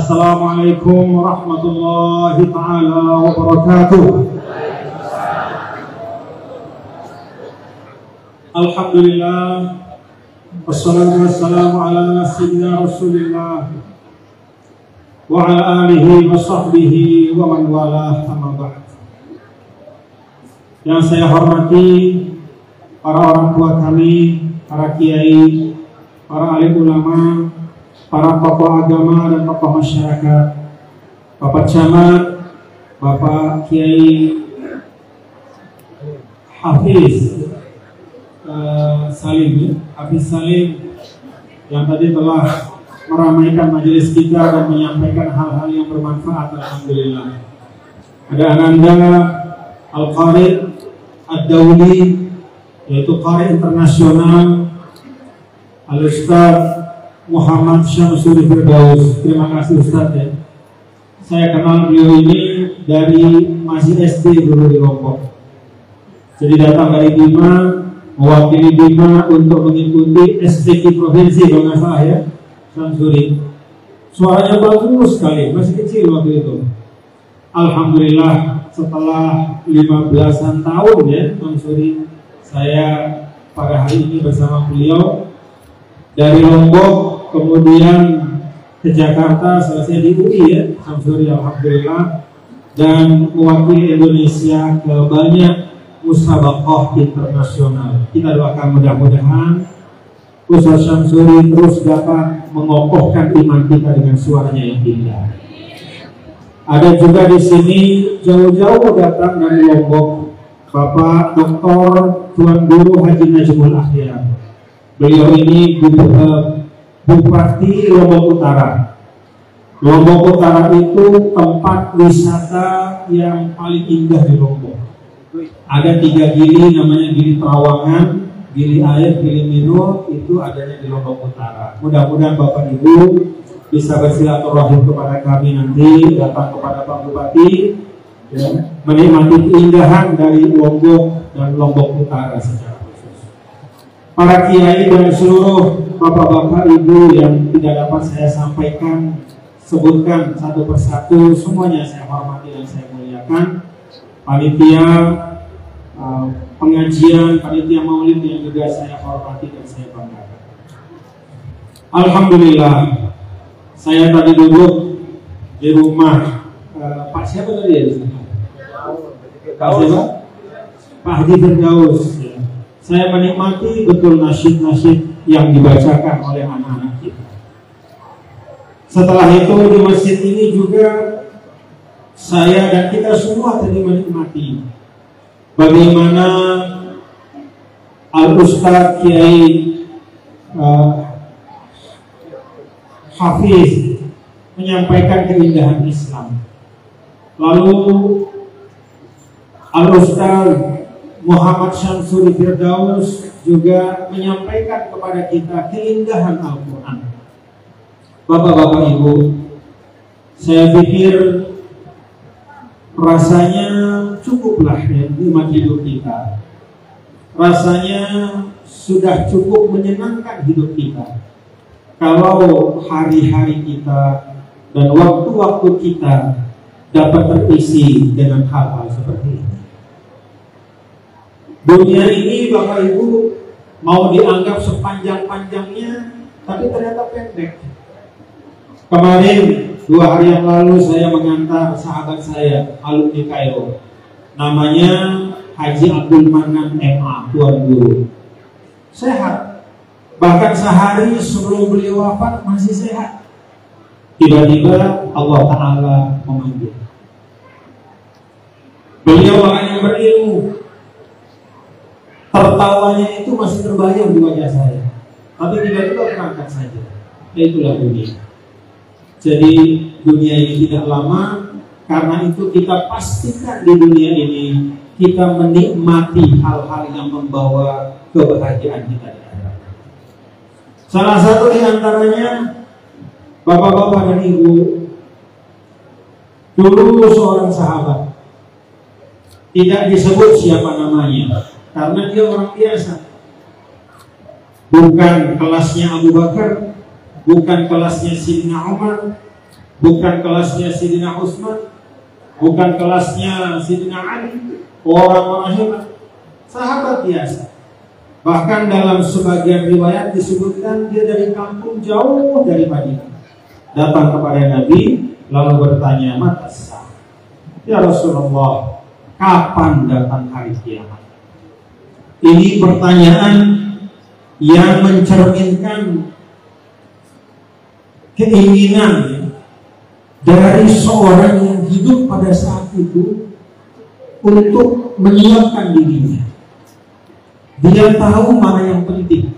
Assalamualaikum warahmatullahi ta'ala wabarakatuh. Alhamdulillah, wassalatu wassalamu ala sayyidina Rasulillah wa ala alihi wa sahbihi wa man walah, amma ba'd. Yang saya hormati para orang tua kami, para kiai, para alim ulama, para tokoh agama dan tokoh masyarakat, Bapak Camat, Bapak Kiai Hafiz Salim, Hafiz Salim yang tadi telah meramaikan majelis kita dan menyampaikan hal-hal yang bermanfaat. Alhamdulillah. Ada Ananda Al-Qari Ad-Dawli, yaitu Qari internasional, Al-Ustaz Muhammad Syamsuri Firdaus. Terima kasih Ustaz ya. Saya kenal beliau ini dari masih SD dulu di Lombok. Jadi datang dari Bima, mewakili Bima untuk mengikuti STQ provinsi kalau nggak salah ya, Syamsuri. Suaranya bagus sekali, masih kecil waktu itu. Alhamdulillah setelah 15-an tahun ya Syamsuri, saya pada hari ini bersama beliau dari Lombok kemudian ke Jakarta, selesai di UI ya Syamsuri, alhamdulillah, dan mewakili Indonesia ke banyak musabaqah internasional. Kita doakan mudah-mudahan Ustaz Syamsuri terus dapat mengokohkan iman kita dengan suaranya yang indah. Ada juga di sini jauh-jauh datang dari Lombok Bapak Dr. Tuan Guru Haji Najmul Akhyar. Beliau ini Bupati Lombok Utara. Lombok Utara itu tempat wisata yang paling indah di Lombok. Ada 3 gili, namanya Gili Terawangan, Gili Air, Gili Minum, itu adanya di Lombok Utara. Mudah-mudahan Bapak Ibu bisa bersilaturahim kepada kami nanti, datang kepada Pak Bupati ya, menikmati keindahan dari Lombok dan Lombok Utara secara khusus. Para kiai dan seluruh bapak-bapak ibu yang tidak dapat saya sampaikan, sebutkan satu persatu, semuanya saya hormati dan saya muliakan. Panitia pengajian, panitia maulid yang juga saya hormati dan saya banggakan. Alhamdulillah, saya tadi duduk di rumah Pak siapa tadi ya? Pak Haji Firdaus. Ya. Saya menikmati betul nasyid-nasyid yang dibacakan oleh anak-anak kita. Setelah itu di masjid ini juga saya dan kita semua tadi menikmati bagaimana Al-Ustaz Kiai Hafiz menyampaikan keindahan Islam. Lalu Al-Ustaz Muhammad Syamsuri Firdaus juga menyampaikan kepada kita keindahan Al-Quran. Bapak-bapak Ibu, saya pikir rasanya cukuplah ya nikmat hidup kita. Rasanya sudah cukup menyenangkan hidup kita kalau hari-hari kita dan waktu-waktu kita dapat terisi dengan hal-hal seperti ini. Dunia ini Bapak Ibu mau dianggap sepanjang-panjangnya, tapi ternyata pendek. Kemarin 2 hari yang lalu saya mengantar sahabat saya alumni Kairo, namanya Haji Abdul Manan MA, Tuan Guru. Sehat, bahkan sehari sebelum beliau wafat masih sehat. Tiba-tiba Allah Ta'ala memanggil. Beliau orang yang berilmu, tertawanya itu masih terbayang di wajah saya, tapi tiba-tiba berangkat saja. Itulah dunia. Jadi dunia ini tidak lama, karena itu kita pastikan di dunia ini kita menikmati hal-hal yang membawa kebahagiaan kita di akhirat. Salah satu di antaranya, bapak-bapak dan ibu, dulu seorang sahabat, tidak disebut siapa namanya, karena dia orang biasa. Bukan kelasnya Abu Bakar, bukan kelasnya Sidina Umar, bukan kelasnya Sayyidina Utsman, bukan kelasnya Sayyidina Ali, orang-orang hebat, sahabat biasa. Bahkan dalam sebagian riwayat disebutkan dia dari kampung jauh dari Madinah, datang kepada Nabi lalu bertanya, mata sah, ya Rasulullah, kapan datang hari kiamat? Ini pertanyaan yang mencerminkan keinginan dari seorang yang hidup pada saat itu untuk menyiapkan dirinya. Dia tahu mana yang penting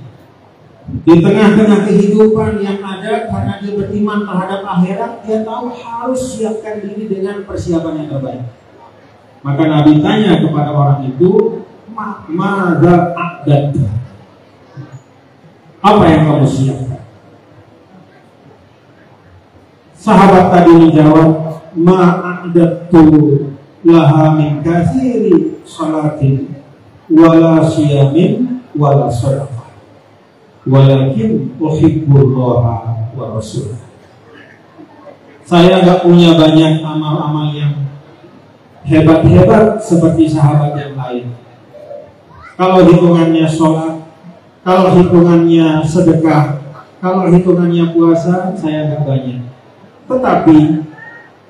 di tengah-tengah kehidupan yang ada, karena dia beriman terhadap akhirat. Dia tahu harus siapkan diri dengan persiapan yang terbaik. Maka Nabi tanya kepada orang itu, Mada a'dad, apa yang kamu siapkan? Sahabat tadi menjawab, ma'adatu laha min kathiri salatin wala siyamin wala sadaqah walakin uhibbullaha wa rasulah. Saya gak punya banyak amal-amal yang hebat-hebat seperti sahabat yang lain. Kalau hitungannya sholat, kalau hitungannya sedekah, kalau hitungannya puasa, saya gak banyak. Tetapi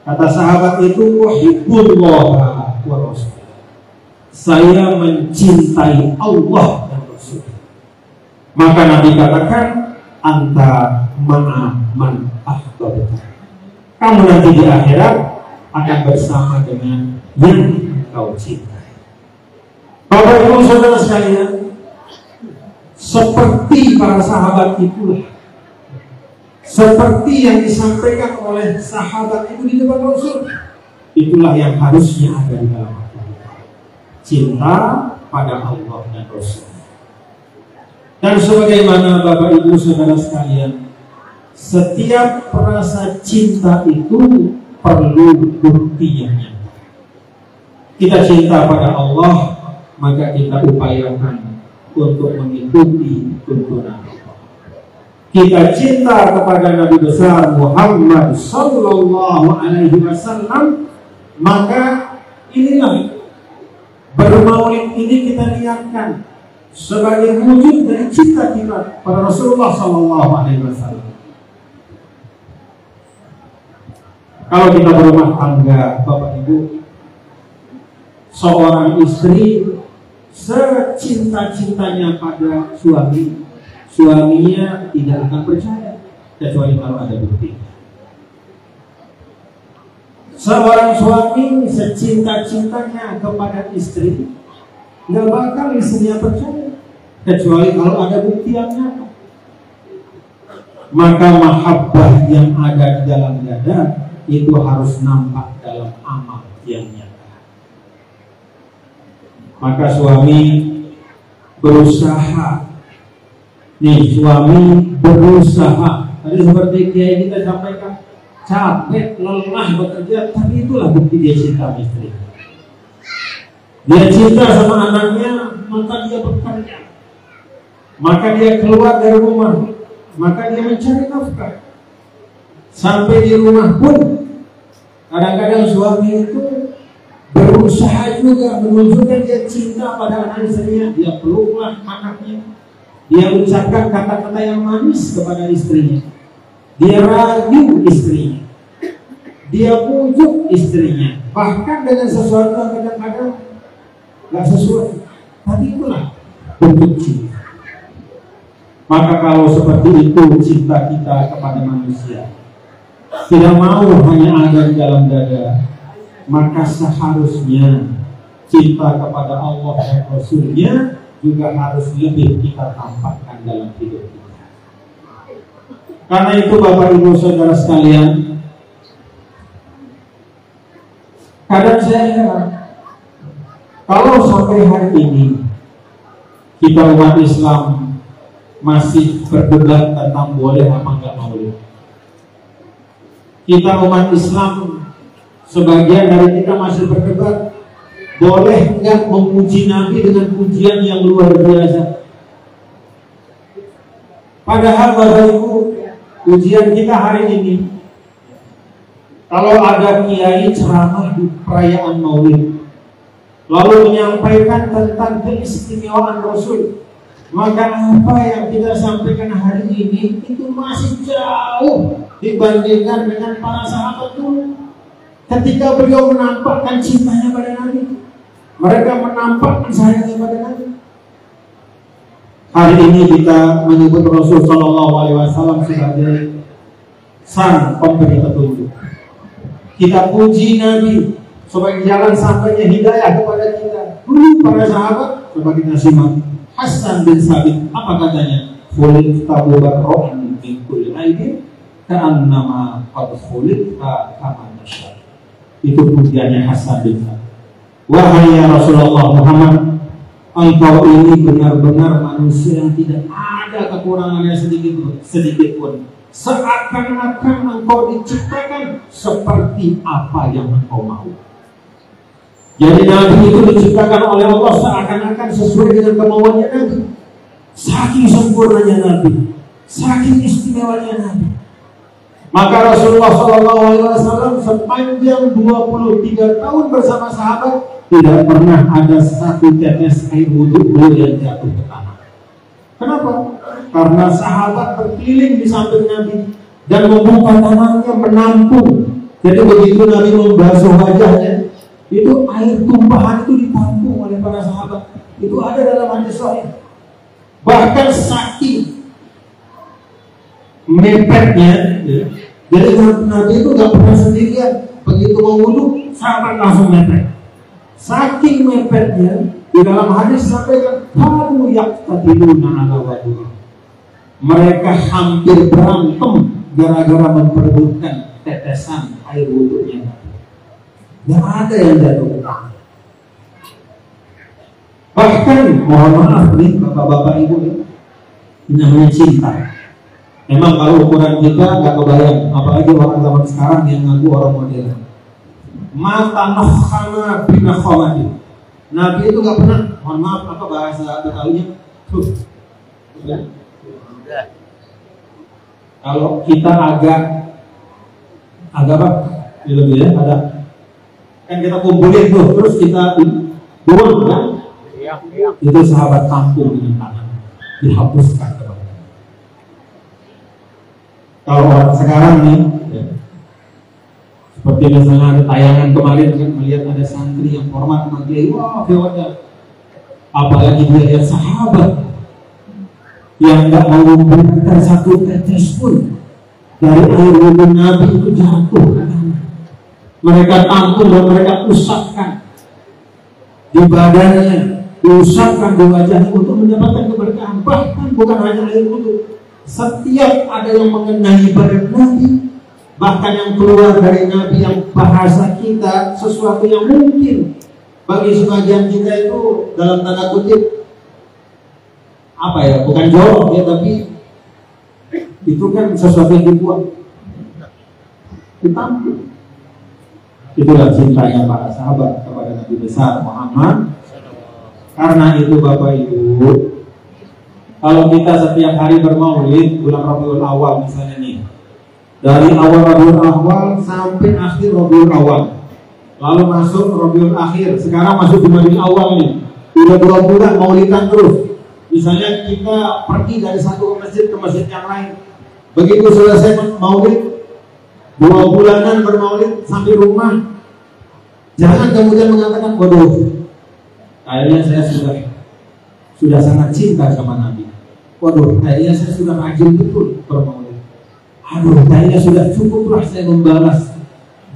kata sahabat itu, uhibbullaha wa rasulah, saya mencintai Allah dan Rasul. Maka Nabi katakan, anta ma'a man ahbabta, kamu nanti di akhirat akan bersama dengan yang kau cintai. Bapak Ibu Saudara sekalian, seperti para sahabat itulah, seperti yang disampaikan oleh sahabat itu di depan Rasul, itulah yang harusnya ada di dalam hati kita. Cinta pada Allah dan Rasul. Dan sebagaimana Bapak Ibu Saudara sekalian, setiap rasa cinta itu perlu bukti yang nyata. Kita cinta pada Allah, maka kita upayakan untuk mengikuti tuntunan Allah. Kita cinta kepada Nabi besar Muhammad sallallahu alaihi wasallam, maka inilah bermaulid ini kita lihatkan sebagai wujud dari cinta kita pada Rasulullah sallallahu alaihi wasallam. Kalau kita berumah tangga, Bapak Ibu, seorang istri secinta-cintanya pada suami, suaminya tidak akan percaya kecuali kalau ada bukti. Seorang suami secinta-cintanya kepada istri, nggak bakal istrinya percaya kecuali kalau ada bukti yang nyata. Maka mahabbah yang ada di dalam dada itu harus nampak dalam amal yang nyata. Maka suami berusaha, suami berusaha. Tadi seperti kiai kita sampaikan, capek, lelah bekerja, tapi itulah bukti dia cinta istri. Dia cinta sama anaknya, maka dia bekerja, maka dia keluar dari rumah, maka dia mencari nafkah. Sampai di rumah pun kadang-kadang suami itu berusaha juga menunjukkan dia cinta pada anak istrinya. Dia peluklah anaknya, dia ucapkan kata-kata yang manis kepada istrinya, dia rayu istrinya, dia pujuk istrinya, bahkan dengan sesuatu yang kadang-kadang gak sesuai, tapi itulah bentuk cinta. Maka kalau seperti itu cinta kita kepada manusia, tidak mau hanya ada di dalam dada, maka seharusnya cinta kepada Allah dan Rasulnya juga harus lebih kita tampakkan dalam hidup kita. Karena itu Bapak Ibu Saudara sekalian, kadang saya heran, kalau sampai hari ini kita umat Islam masih berdebat tentang boleh apa enggak maulid. Kita umat Islam, sebagian dari kita masih berdebat boleh enggak memuji Nabi dengan pujian yang luar biasa. Padahal Bapak Ibu, pujian kita hari ini Kalau ada kiai ceramah di perayaan Maulid, lalu menyampaikan tentang keistimewaan Rasul, maka apa yang kita sampaikan hari ini itu masih jauh dibandingkan dengan para sahabat dulu. Ketika beliau menampakkan cintanya pada Nabi, mereka menampakkan sayangnya pada Nabi. Hari ini kita menyebut Rasul Shallallahu Alaihi Wasallam sebagai sang pemberi petunjuk. Kita puji Nabi sebagai jalan sampainya hidayah kepada kita. Dulu para sahabat sebagai nasihat Hasan bin Sabit, apa katanya? Khuliqta mubarra'an min kulli aibin ka'annama qad khuliqta kama tasha. Itu pujiannya Hasan bin Sabit. Wahai ya Rasulullah Muhammad, engkau ini benar-benar manusia yang tidak ada kekurangannya sedikit pun. Seakan-akan engkau diciptakan seperti apa yang engkau mau. Jadi Nabi itu diciptakan oleh Allah seakan-akan sesuai dengan kemauannya Nabi. Saking sempurnanya Nabi, saking istimewanya Nabi. Maka Rasulullah SAW sepanjang 23 tahun bersama sahabat tidak pernah ada satu tetes air wudhu beliau yang jatuh ke tanah. Kenapa? Karena sahabat berkeliling di samping Nabi dan membuka tangannya menampung. Jadi begitu Nabi membasuh wajahnya, itu air tumpahan itu ditampung oleh para sahabat. Itu ada dalam hadis sahih. Bahkan saking mepetnya, ya. Jadi Nabi itu nggak pernah sendirian. Begitu mau wudhu, sahabat langsung mepet. Saking mepetnya, di dalam hadis sampaikan kanu yaqtadiluna ala wajhi. Mereka hampir berantem gara-gara memperebutkan tetesan air wudhunya. Gak ada yang jatuh ke tangan. Bahkan mohon maaf nih bapak-bapak ibu ini namanya cinta. Memang kalau ukuran kita gak kebayang, apalagi orang zaman sekarang yang ngaku orang modern. Mata nohana binakhomati. Nabi itu gak pernah, mohon maaf apa bahasa Betawinya? Ya. Kalau kita agak apa? Lebih ya, ada kan kita kumpulin tuh, terus kita buang kan? Iya. Itu sahabat tampung dengan tangan, dihapuskan. Kalau orang sekarang nih, ya, seperti misalnya ada tayangan kemarin kan melihat ada santri yang hormat sama kiai, wah hebatnya. Apalagi dia lihat sahabat yang nggak mau memberikan satu tetes pun dari air wudhu Nabi itu jatuh. Mereka tampung dan mereka usapkan di badannya, diusapkan di wajahnya untuk mendapatkan keberkahan. Bahkan bukan hanya air wudhu, setiap ada yang mengenai badan Nabi, bahkan yang keluar dari Nabi yang bahasa kita sesuatu yang mungkin bagi sebagian kita itu dalam tanda kutip apa ya, bukan jorok ya, tapi itu kan sesuatu yang dibuat ditampung. Itulah cintanya para sahabat kepada Nabi besar Muhammad. Karena itu Bapak Ibu, kalau kita setiap hari bermaulid bulan Rabiul Awal misalnya nih, dari awal Rabiul Awal sampai akhir Rabiul Awal, lalu masuk Rabiul Akhir, sekarang masuk Jumadil Awal nih, udah 2 bulan maulidan terus. Misalnya kita pergi dari satu masjid ke masjid yang lain, begitu selesai maulid 2 bulanan bermaulid sampai rumah, jangan kemudian mengatakan, waduh, kayaknya saya sudah sangat cinta sama Nabi. Waduh, kayaknya saya sudah rajin betul bermaulid. Aduh, kayaknya sudah cukuplah saya membalas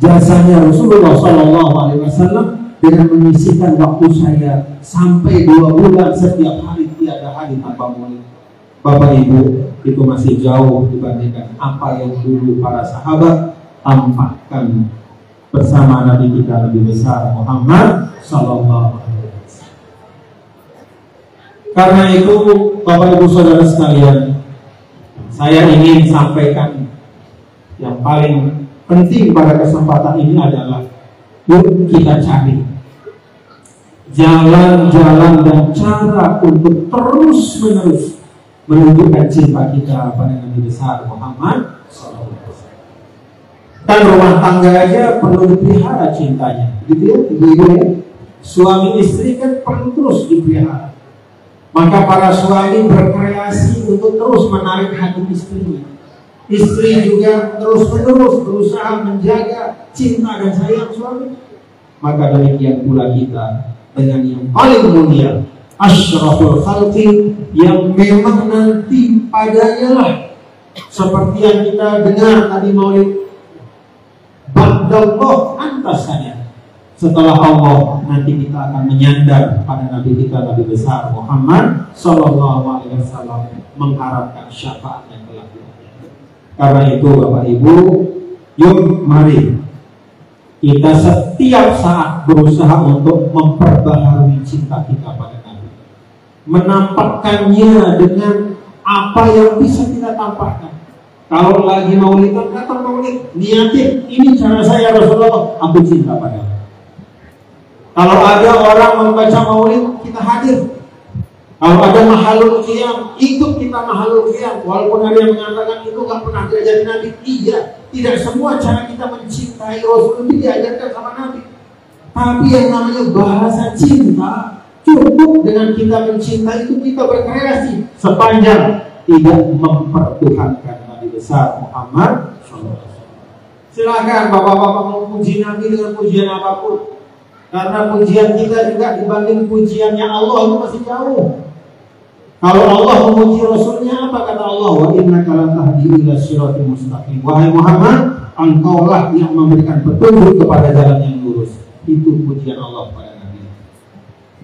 jasanya Rasulullah SAW dengan menyisihkan waktu saya sampai 2 bulan setiap hari, tiada hari tanpa maulid. Bapak Ibu, itu masih jauh dibandingkan apa yang dulu para sahabat tampakkan bersama Nabi kita Nabi besar Muhammad sallallahu alaihi wasallam. Karena itu Bapak Ibu Saudara sekalian, saya ingin sampaikan yang paling penting pada kesempatan ini adalah yuk kita cari jalan-jalan dan cara untuk terus-menerus menunjukkan cinta kita pada Nabi besar Muhammad SAW. Kan rumah tangga aja perlu dipelihara cintanya, gitu ya, ibu-ibu ya. Suami istri kan perlu terus dipelihara. Maka para suami berkreasi untuk terus menarik hati istrinya. Istri juga terus-menerus berusaha menjaga cinta dan sayang suami. Maka demikian pula kita dengan yang paling mulia, asyraful khalqi, yang memang nanti padanya lah seperti yang kita dengar tadi maulid, ba'dallah antasanya, setelah Allah nanti kita akan menyandar pada Nabi kita, Nabi besar Muhammad Sallallahu Alaihi Wasallam, mengharapkan syafaatnya kelak. Karena itu Bapak Ibu, yuk mari kita setiap saat berusaha untuk memperbaharui cinta kita pada Nabi, menampakkannya dengan apa yang bisa kita tampakkan. Kalau lagi maulid, datang maulid, niatin, ini cara saya Rasulullah, aku cinta padamu. Kalau ada orang membaca maulid, kita hadir. Kalau ada mahalul qiyam, ikut kita mahalul qiyam. Walaupun ada yang mengatakan itu nggak pernah diajarin Nabi. Iya, tidak semua cara kita mencintai Rasul itu diajarkan sama Nabi. Tapi yang namanya bahasa cinta, cukup dengan kita mencintai itu kita berkreasi sepanjang tidak mempertuhankan Nabi besar Muhammad SAW. Silakan bapak-bapak mau puji Nabi dengan pujian apapun. Karena pujian kita juga dibanding pujiannya Allah itu masih jauh. Kalau Allah memuji Rasulnya, apa kata Allah? Wa innaka latahdi ila siratal mustaqim. Wahai Muhammad, engkaulah yang memberikan petunjuk kepada jalan yang lurus. Itu pujian Allah kepada Nabi.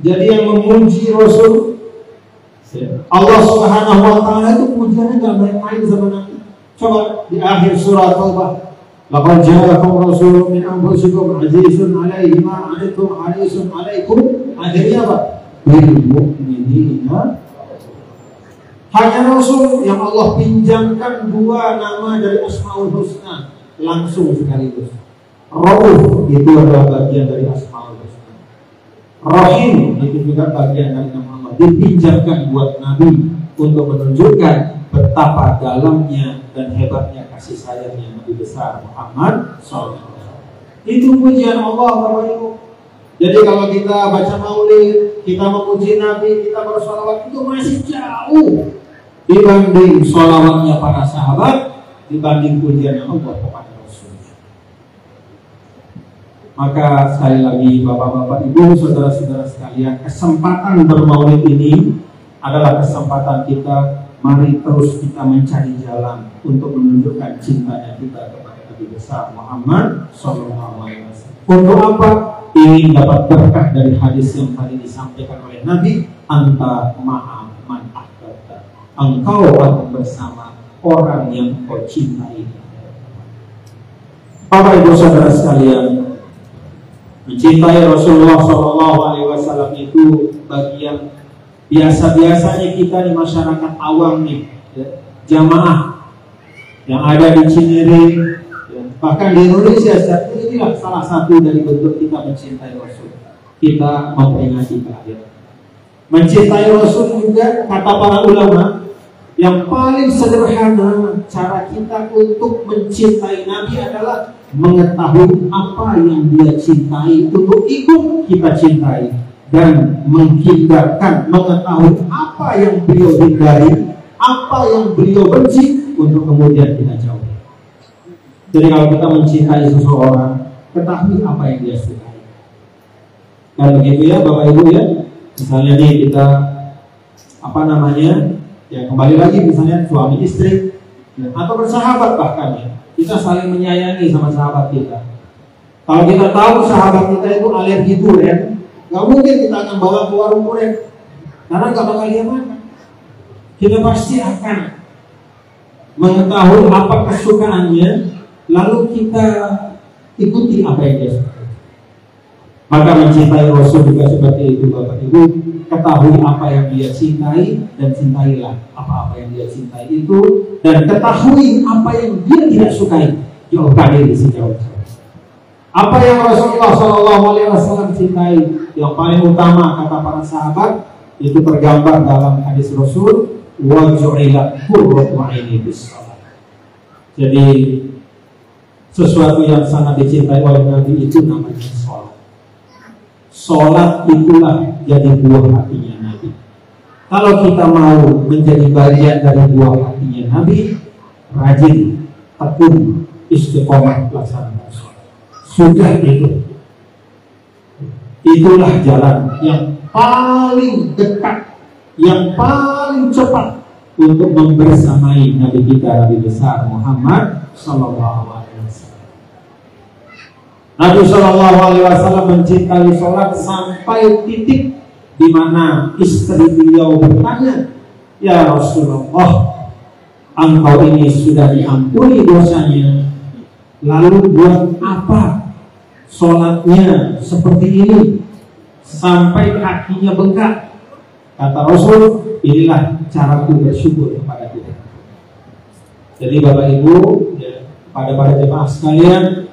Jadi yang memuji Rasul Allah Subhanahu wa taala itu pujiannya enggak main-main sama Nabi. Coba di akhir surah Taubah, laqad ja'akum rasulun min anfusikum azizun 'alaihi ma 'anittum harisun 'alaikum. Akhirnya apa? Bil mu'minina. Hanya Rasul yang Allah pinjamkan dua nama dari Asmaul Husna langsung sekaligus. Rauf itu adalah bagian dari Asmaul Husna. Rahim itu juga bagian dari nama Allah, dipinjamkan buat Nabi untuk menunjukkan betapa dalamnya dan hebatnya kasih sayangnya Nabi besar Muhammad SAW. Itu pujian Allah Bapak Ibu. Jadi kalau kita baca maulid, kita memuji Nabi, kita bersolawat, itu masih jauh dibanding solawatnya para sahabat, dibanding pujian Allah kepada Rasul. Maka sekali lagi Bapak-bapak, Ibu, saudara-saudara sekalian, kesempatan bermaulid ini adalah kesempatan kita. Mari terus kita mencari jalan untuk menunjukkan cintanya kita kepada Nabi besar Muhammad SAW. Untuk apa? Ingin dapat berkah dari hadis yang tadi disampaikan oleh Nabi, anta ma'a man ahbabta, engkau akan bersama orang yang kau cintai. Bapak Ibu saudara sekalian, mencintai Rasulullah SAW itu bagian biasa-biasanya kita di masyarakat awam nih, ya, jamaah yang ada di Cinere, ya, bahkan di Indonesia, inilah salah satu dari bentuk kita mencintai Rasul. Kita memperingati kelahiran. Mencintai Rasul juga, kata para ulama, yang paling sederhana cara kita untuk mencintai Nabi adalah mengetahui apa yang dia cintai untuk ikut kita cintai, dan menghindarkan, mengetahui apa yang beliau hindari, apa yang beliau benci, untuk kemudian kita jauhi. Jadi kalau kita mencintai seseorang, ketahui apa yang dia sukai. Dan begitu ya Bapak Ibu ya. Misalnya nih kita ya kembali lagi misalnya suami istri ya, atau bersahabat bahkan ya, kita saling menyayangi sama sahabat kita. Kalau kita tahu sahabat kita itu alergi durian, gak mungkin kita akan bawa ke warung durian, karena gak bakal dia makan. Kita pasti akan mengetahui apa kesukaannya, lalu kita ikuti apa yang dia suka. Maka mencintai Rasul juga seperti itu Bapak Ibu. Ketahui apa yang dia cintai dan cintailah apa-apa yang dia cintai itu, dan ketahui apa yang dia tidak sukai, jauhkan diri sejauh-jauh. Apa yang Rasulullah SAW cintai, yang paling utama kata para sahabat, itu tergambar dalam hadis Rasul, wa ju'ilat qurratu 'aini bis shalah. Jadi sesuatu yang sangat dicintai oleh Nabi itu namanya sholat. Sholat itulah jadi buah hatinya Nabi. Kalau kita mau menjadi bagian dari buah hatinya Nabi, rajin, tekun, istiqomah pelaksanaan sholat. Sudah itu. Itulah jalan yang paling dekat, yang paling cepat untuk membersamai Nabi kita, Nabi besar Muhammad Sallallahu Alaihi Wasallam. Nabi Sallallahu Alaihi Wasallam mencintai sholat sampai titik di mana istri beliau bertanya, ya Rasulullah, engkau ini sudah diampuni dosanya, lalu buat apa sholatnya seperti ini sampai kakinya bengkak? Kata Rasul, inilah caraku bersyukur kepada kita. Jadi Bapak Ibu, ya, pada jemaah sekalian,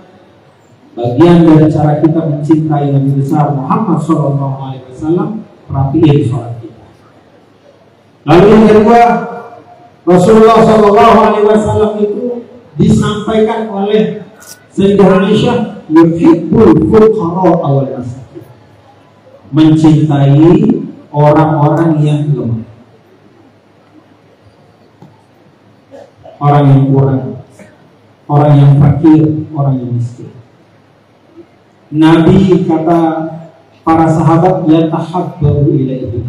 bagian dari cara kita mencintai Nabi besar Muhammad SAW, rapiin sholat kita. Lalu yang kedua, Rasulullah SAW itu disampaikan oleh Sayyidah Aisyah, yuhibbul fuqara wal masakin, mencintai orang-orang yang lemah, orang yang kurang, orang yang fakir, orang yang miskin. Nabi, kata para sahabat, ya tahabbaru ilaihi,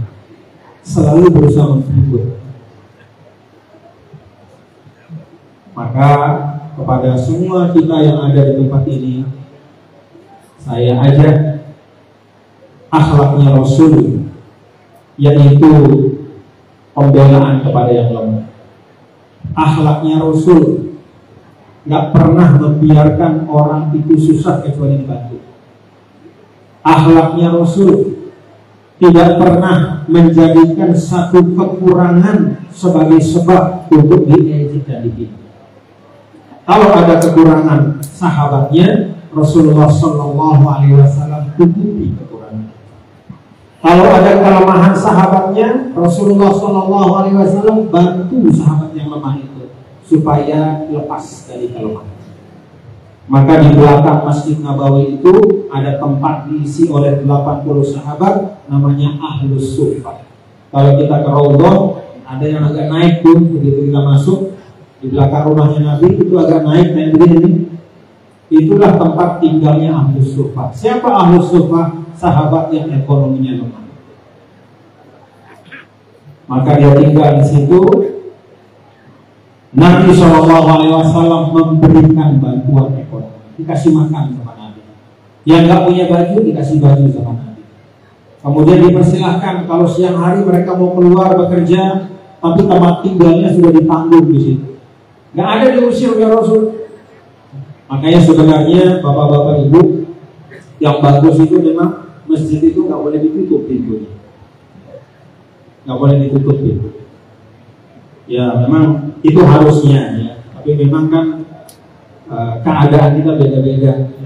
selalu berusaha menghibur. Maka kepada semua kita yang ada di tempat ini, saya ajak akhlaknya Rasul, yaitu pembelaan kepada yang lemah. Akhlaknya Rasul, nggak pernah membiarkan orang itu susah kecuali dibantu. Akhlaknya Rasul tidak pernah menjadikan satu kekurangan sebagai sebab untuk diejek dan dihina. Kalau ada kekurangan sahabatnya, Rasulullah Shallallahu Alaihi Wasallam tutupi kekurangan. Kalau ada kelemahan sahabatnya, Rasulullah Shallallahu Alaihi Wasallam bantu sahabat yang lemah itu supaya lepas dari kelemahan. Maka di belakang Masjid Nabawi itu ada tempat diisi oleh 80 sahabat, namanya Ahlus Suffah. Kalau kita ke Raudhah, ada yang agak naik tuh, begitu kita masuk di belakang rumahnya Nabi itu agak naik begini. Itulah tempat tinggalnya Ahlus Suffah. Siapa Ahlus Suffah? Sahabat yang ekonominya lemah. Maka dia tinggal di situ. Nabi SAW memberikan bantuan ekonomi, dikasih makan sama Nabi. Yang nggak punya baju dikasih baju sama Nabi. Kemudian dipersilahkan kalau siang hari mereka mau keluar bekerja, tapi tempat tinggalnya sudah ditanggung di situ. Nggak ada diusir oleh Rasul. Makanya sebenarnya bapak-bapak ibu, yang bagus itu memang masjid itu nggak boleh ditutup pintunya, nggak boleh ditutup pintu. Ya memang itu harusnya ya, tapi memang kan keadaan kita beda-beda.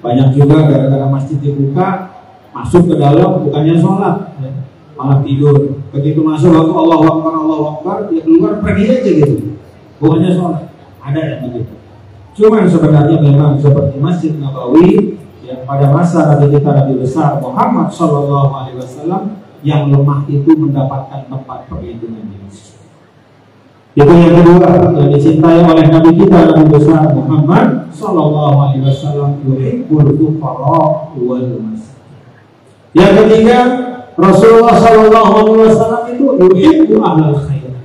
Banyak juga gara-gara masjid dibuka, masuk ke dalam bukannya sholat, ya, malah tidur. Begitu masuk waktu Allahu Akbar, dia keluar pergi aja gitu, bukannya sholat. Ada yang begitu. Cuman sebenarnya memang seperti Masjid Nabawi yang pada masa Nabi kita Nabi besar Muhammad Sallallahu Alaihi Wasallam, yang lemah itu mendapatkan tempat perlindungan di masjid. Itu yang kedua yang dicintai oleh Nabi kita Nabi besar Muhammad Sallallahu Alaihi Wasallam, yuhibbul fuqara wal masakin. Yang ketiga, Rasulullah Sallallahu Alaihi Wasallam itu yuhibbu ahlal khair.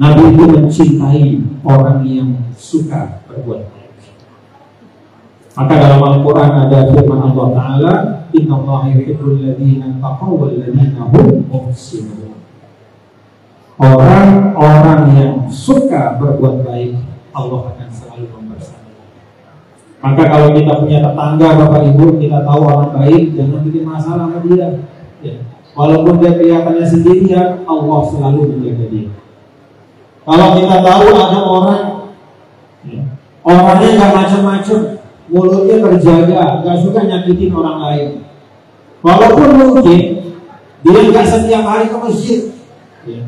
Nabi itu mencintai orang yang suka berbuat baik. Maka dalam Al-Quran ada firman Allah Ta'ala, innallaha yuhibbul ladzina taqaw wal ladzina hum muhsinun. Orang-orang yang suka berbuat baik, Allah akan selalu membersamai. Maka kalau kita punya tetangga Bapak Ibu, kita tahu orang baik, jangan bikin masalah sama dia ya. Walaupun dia kelihatannya sendirian, Allah selalu menjaga dia. Kalau kita tahu ada orang ya, orangnya gak macam-macam, mulutnya terjaga, gak suka nyakitin orang lain, walaupun mungkin dia gak setiap hari ke masjid ya.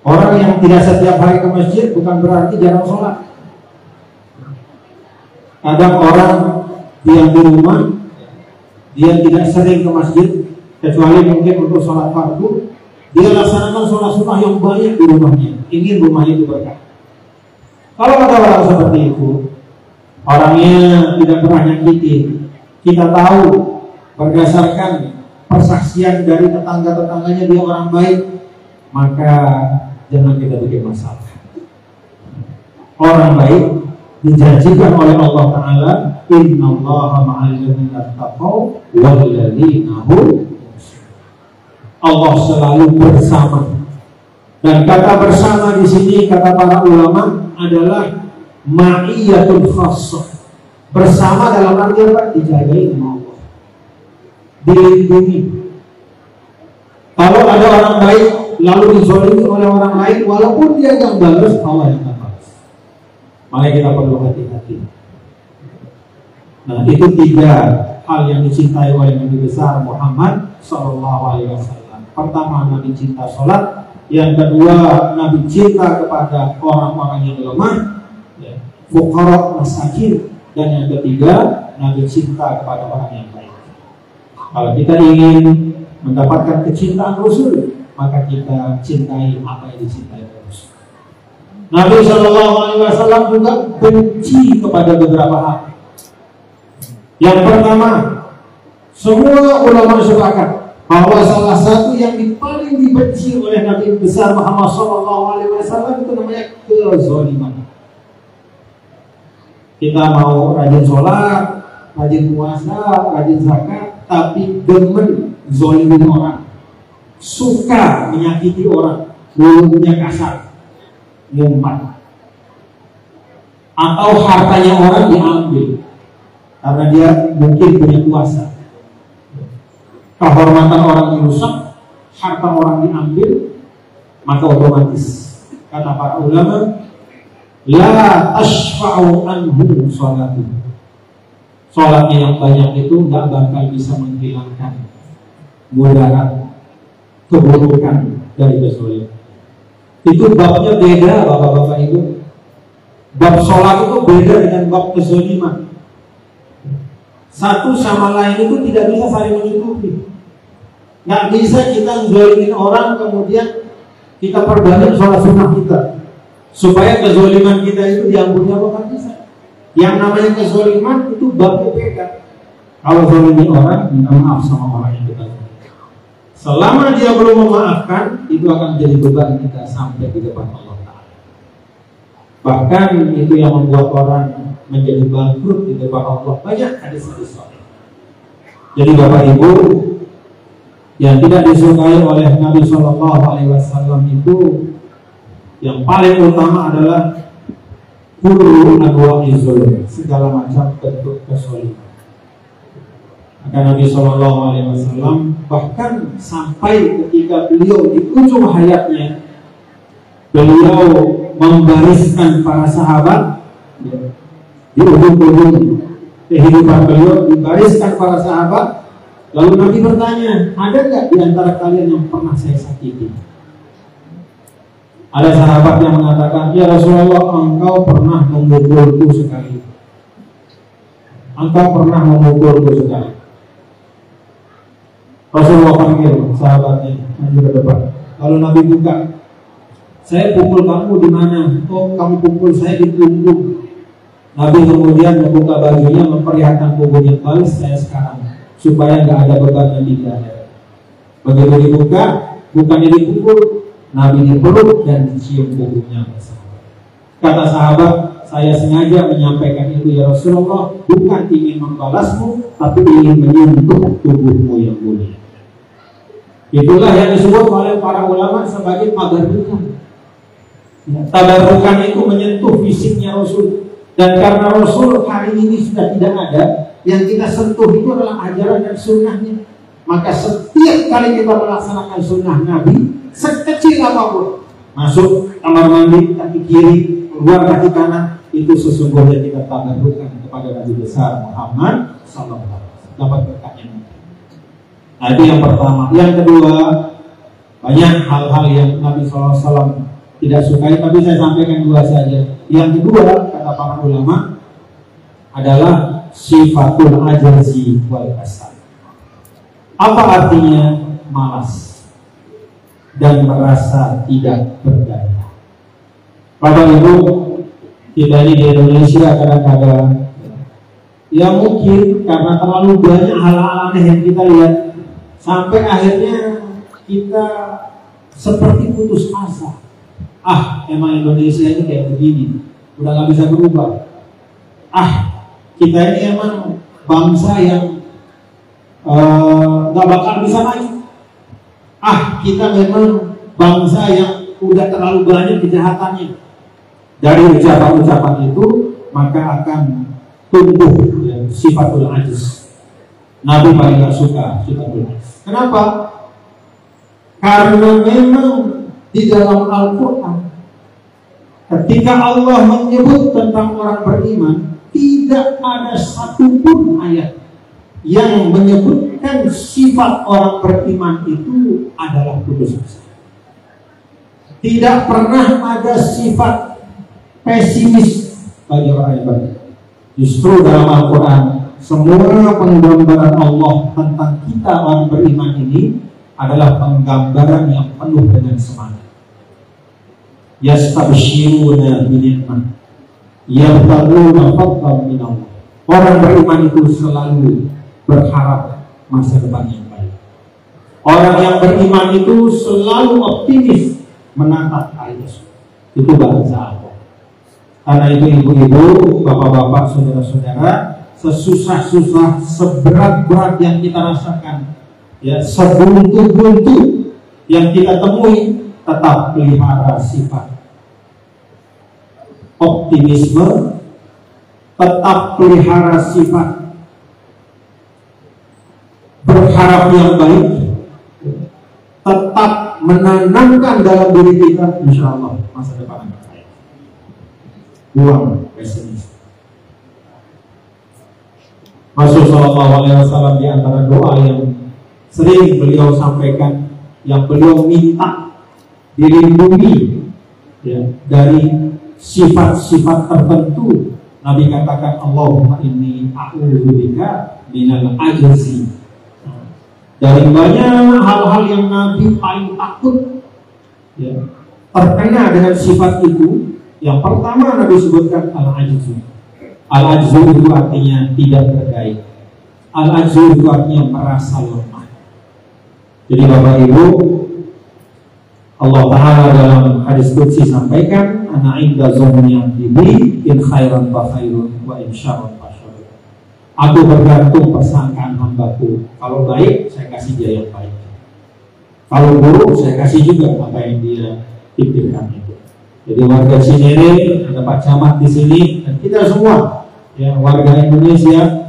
Orang yang tidak setiap hari ke masjid bukan berarti jarang sholat. Kadang orang diam di rumah, dia tidak sering ke masjid, kecuali mungkin untuk sholat fardu. Dia laksanakan sholat sunnah yang banyak di rumahnya, ingin rumahnya itu berkah. Kalau ada orang seperti itu, orangnya tidak pernah nyakitin. Kita tahu berdasarkan persaksian dari tetangga-tetangganya dia orang baik, maka jangan kita bikin masalah. Orang baik dijanjikan oleh Allah Ta'ala, innallaha ma'al ladzina taqaw wal ladzina hum. Allah selalu bersama. Dan kata bersama di sini kata para ulama adalah ma'iyatul khassah. Bersama dalam arti apa? Dijagain sama Allah, dilindungi. Kalau ada orang baik lalu dizalimi oleh orang lain, walaupun dia yang balas, Allah yang akan balas. Maka kita perlu hati-hati. Nah, itu 3 hal yang dicintai oleh Nabi besar Muhammad SAW. Pertama, Nabi cinta sholat. Yang kedua, Nabi cinta kepada orang-orang yang lemah, fuqara, masakin. Dan yang ketiga, Nabi cinta kepada orang yang baik. Kalau kita ingin mendapatkan kecintaan Rasul, maka kita cintai apa yang dicintai Rasul. Nabi SAW juga benci kepada beberapa hal. Yang pertama, semua ulama sepakat bahwa salah satu yang paling dibenci oleh Nabi besar Muhammad SAW itu namanya kezaliman. Kita mau rajin sholat, rajin puasa, rajin zakat, tapi demen zalimin orang, suka menyakiti orang, mulutnya kasar, nyumpat, atau hartanya orang diambil karena dia mungkin punya kuasa. Kehormatan orang dirusak, harta orang diambil, maka otomatis kata para ulama, la tashfa'u anhu sholatu. Sholatnya yang banyak itu nggak bakal bisa menghilangkan mudarat, keburukan dari kezaliman. Itu babnya beda, bapak-bapak ibu. Bab sholat itu beda dengan bab kezaliman. Satu sama lain itu tidak bisa saling menutupi. Nggak bisa kita zalimin orang kemudian kita perbanyak sholat sunnah kita supaya kezaliman kita itu diampuni, apa kan bisa. Yang namanya kezaliman itu babnya beda. Kalau zalimin orang, minta maaf sama orang yang kita zalimi. Selama dia belum memaafkan, itu akan menjadi beban kita sampai di depan Allah Ta'ala. Bahkan itu yang membuat orang menjadi bangkrut di depan Allah. Banyak hadis-hadis sahih. Jadi Bapak Ibu, yang tidak disukai oleh Nabi SAW itu yang paling utama adalah kullu anwa'iz zulm, segala macam bentuk kezaliman. Maka Nabi SAW bahkan sampai ketika beliau di ujung hayatnya, beliau membariskan para sahabat di ujung-ujung kehidupan beliau, dibariskan para sahabat. Lalu Nabi bertanya, ada nggak di antara kalian yang pernah saya sakiti? Ada sahabat yang mengatakan, ya Rasulullah, engkau pernah memukulku sekali. Engkau pernah memukulku sekali. Rasulullah panggil sahabatnya maju ke depan. Lalu Nabi buka, saya pukul kamu di mana? Oh, kamu pukul saya di punggung. Nabi kemudian membuka bajunya, memperlihatkan punggungnya, balas saya sekarang, supaya nggak ada beban yang tidak ada. Begitu dibuka, bukannya dipukul, Nabi dipeluk dan dicium punggungnya. Kata sahabat, saya sengaja menyampaikan itu ya Rasulullah, bukan ingin membalasmu, tapi ingin menyentuh tubuhmu yang mulia. Itulah yang disebut oleh para ulama sebagai tabarrukan. Tabarrukan itu menyentuh fisiknya Rasul. Dan karena Rasul hari ini sudah tidak ada, yang kita sentuh itu adalah ajaran dan sunnahnya. Maka setiap kali kita melaksanakan sunnah Nabi, sekecil apapun, masuk kamar mandi kaki kiri, keluar kaki kanan, itu sesungguhnya kita tabarrukan kepada Nabi besar Muhammad SAW. Dapat berkahnya. Nah, itu yang pertama. Yang kedua, banyak hal-hal yang Nabi SAW tidak sukai, tapi saya sampaikan dua saja. Yang kedua, kata para ulama, adalah sifatul ajzi wal kasal. Apa artinya malas dan merasa tidak berdaya? Bapak Ibu, kita ini di Indonesia kadang-kadang ya mungkin karena terlalu banyak hal-hal aneh yang kita lihat sampai akhirnya kita seperti putus asa. Emang Indonesia ini kayak begini, udah gak bisa berubah. Kita ini emang bangsa yang gak bakal bisa maju. Kita memang bangsa yang udah terlalu banyak kejahatannya. Dari ucapan-ucapan itu maka akan tumbuh sifatul ajiz. Nabi paling gak suka sifatul ajiz. Kenapa? Karena memang di dalam Al-Quran ketika Allah menyebut tentang orang beriman, tidak ada satupun ayat yang menyebutkan sifat orang beriman itu adalah putus asa. Tidak pernah ada sifat pesimis bagi orang yang beriman. Justru dalam Al-Quran semua penggambaran Allah tentang kita orang beriman ini adalah penggambaran yang penuh dengan semangat. Yastabshiruna binikmah yabtaguna fadlan min Allah. Orang beriman itu selalu berharap masa depan yang baik. Orang yang beriman itu selalu optimis menatap hari esok. Itu bahasa Allah. Karena itu ibu-ibu, bapak-bapak, saudara-saudara, sesusah-susah, seberat-berat yang kita rasakan, ya, sebuntu-buntu yang kita temui, tetap pelihara sifat optimisme, tetap pelihara sifat berharap yang baik, tetap menanamkan dalam diri kita, insya Allah masa depan yang baik. Buang pesimis. Rasulullah SAW di antara doa yang sering beliau sampaikan, yang beliau minta dilindungi ya, dari sifat-sifat tertentu, Nabi katakan Allahumma inni a'udzubika minal ajzi. Dari banyak hal-hal yang Nabi paling takut ya, terkena dengan sifat itu, yang pertama Nabi sebutkan al-ajzu. Al-ajzu itu artinya tidak berdaya. Al-ajzu itu artinya merasa lemah. Jadi Bapak Ibu, Allah Ta'ala dalam hadis qudsi sampaikan, ana inda zanni abdi in khairan fa khairun wa in syarran fa syarrun. Aku bergantung persangkaan hambaku. Kalau baik, saya kasih dia yang baik. Kalau buruk, saya kasih juga apa yang dia pikirkan itu. Jadi warga Cinere, ada Pak Camat di sini, dan kita semua, ya, warga Indonesia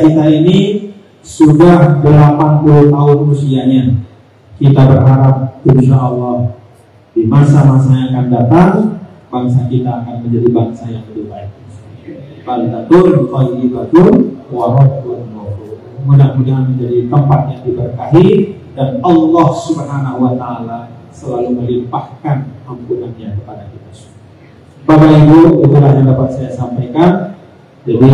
kita ini sudah 80 tahun usianya. Kita berharap insya Allah di masa-masa yang akan datang, bangsa kita akan menjadi bangsa yang lebih baik. Baldatun thayyibatun wa rabbun ghafur. Mudah-mudahan menjadi tempat yang diberkahi dan Allah Subhanahu wa taala selalu melimpahkan ampunannya kepada kita semua. Bapak Ibu, itulah yang dapat saya sampaikan. Jadi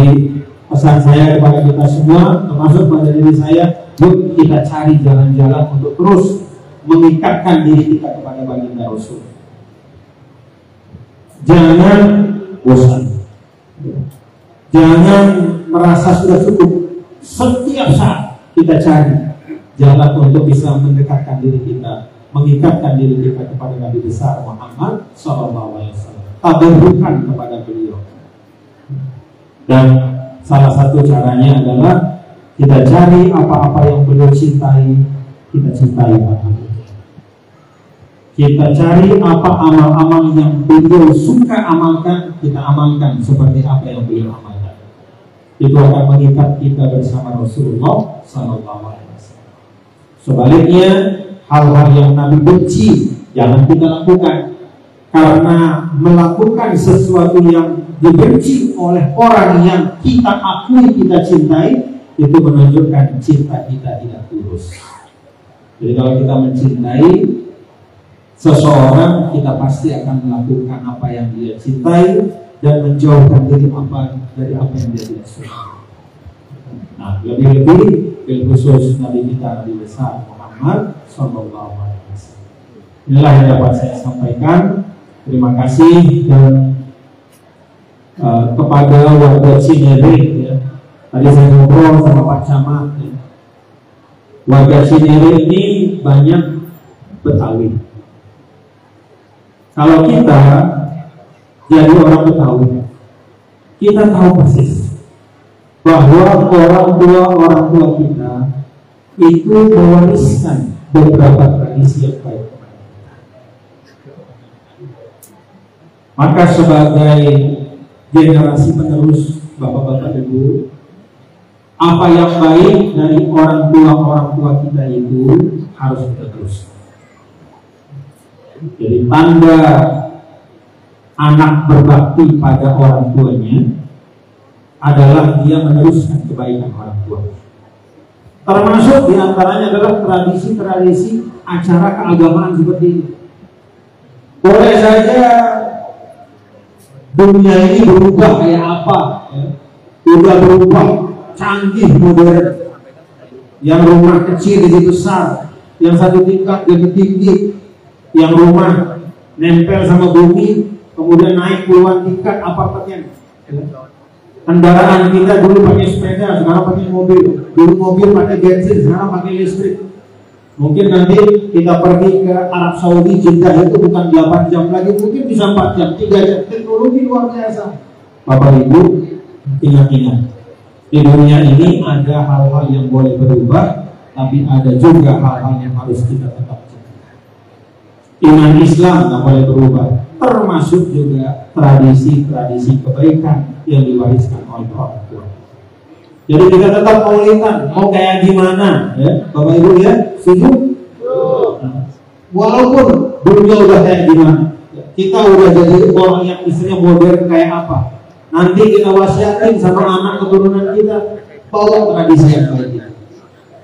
pesan saya kepada kita semua, termasuk pada diri saya, yuk kita cari jalan-jalan untuk terus mengikatkan diri kita kepada baginda Rasul. Jangan bosan, jangan merasa sudah cukup. Setiap saat kita cari jalan untuk bisa mendekatkan diri kita, mengikatkan diri kita kepada Nabi besar Muhammad SAW. Tabarrukan kepada beliau. Dan salah satu caranya adalah kita cari apa-apa yang beliau cintai, kita cintai apa. Kita cari apa amal-amal yang beliau suka amalkan, kita amalkan seperti apa yang beliau amalkan. Itu akan mengikat kita bersama Rasulullah SAW. Sebaliknya, hal-hal yang Nabi benci jangan kita lakukan, karena melakukan sesuatu yang dibenci oleh orang yang kita akui, kita cintai, itu menunjukkan cinta kita tidak tulus. Jadi kalau kita mencintai seseorang, kita pasti akan melakukan apa yang dia cintai, dan menjauhkan diri dari apa yang dia tidak suka. Nah, lebih-lebih khusus Nabi kita Nabi besar Muhammad Sallallahu Alaihi Wasallam. Inilah yang dapat saya sampaikan. Terima kasih dan kepada warga Cinere ya. Tadi saya ngobrol sama Pak Camat ya. Warga Cinere ini banyak Betawi. Kalau kita jadi orang Betawi, kita tahu persis bahwa orang tua kita itu mewariskan beberapa tradisi yang baik. Maka sebagai generasi penerus Bapak-bapak Ibu, apa yang baik dari orang tua kita itu harus kita teruskan. Jadi tanda anak berbakti pada orang tuanya adalah dia meneruskan kebaikan orang tua. Termasuk diantaranya adalah tradisi-tradisi acara keagamaan seperti ini. Boleh saja dunia ini berubah kayak apa, ya. Udah berubah canggih modern. Yang rumah kecil jadi besar, yang satu tingkat jadi tinggi, yang rumah nempel sama bumi, kemudian naik puluhan tingkat apartemen. Kendaraan kita dulu pakai sepeda, sekarang pakai mobil. Dulu mobil pakai bensin, sekarang pakai listrik. Mungkin nanti kita pergi ke Arab Saudi, Jeddah itu bukan 8 jam lagi, mungkin bisa 4 jam, 3 jam. Teknologi luar biasa. Bapak Ibu, ingat-ingat, di dunia ini ada hal-hal yang boleh berubah, tapi ada juga hal-hal yang harus kita tetap jaga. Iman Islam nggak boleh berubah, termasuk juga tradisi-tradisi kebaikan yang diwariskan oleh orang tua. Jadi kita tetap maulidan, mau kayak gimana, ya, Bapak Ibu ya, setuju? Walaupun dunia udah kayak gimana, kita udah jadi orang yang istilahnya modern kayak apa. Nanti kita wasiatin sama anak keturunan kita, bawa tradisi yang baik itu.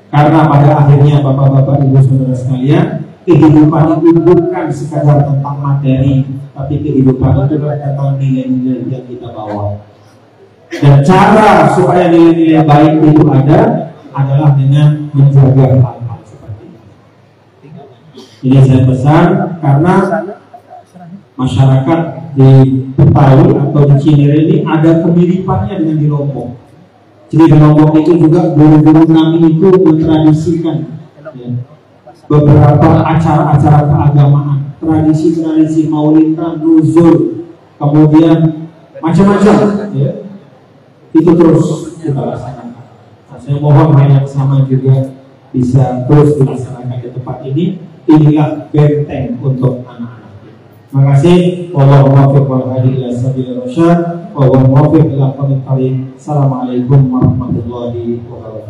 Karena pada akhirnya Bapak-bapak Ibu saudara sekalian, kehidupan itu bukan sekadar tentang materi, tapi kehidupan itu adalah tentang nilai-nilai yang kita bawa. Dan cara supaya nilai-nilai baik itu ada adalah dengan menjaga hal-hal seperti ini. Ini saya pesan karena masyarakat di Betawi atau di Cinere ini ada kemiripannya dengan di Lombok. Jadi di Lombok itu juga guru-guru kami itu mentradisikan ya, beberapa acara-acara keagamaan, tradisi-tradisi maulidan, nuzul, kemudian macam-macam ya. Itu terus kita laksanakan. Nah, saya mohon hal yang sama juga bisa terus dilaksanakan di tempat ini. Inilah benteng untuk anak-anak. Terima kasih. Wallahu muwaffiq wal hadi ila sabilir rasyad. Wallahu muwaffiq ila aqwamit thariq. Assalamualaikum warahmatullahi wabarakatuh.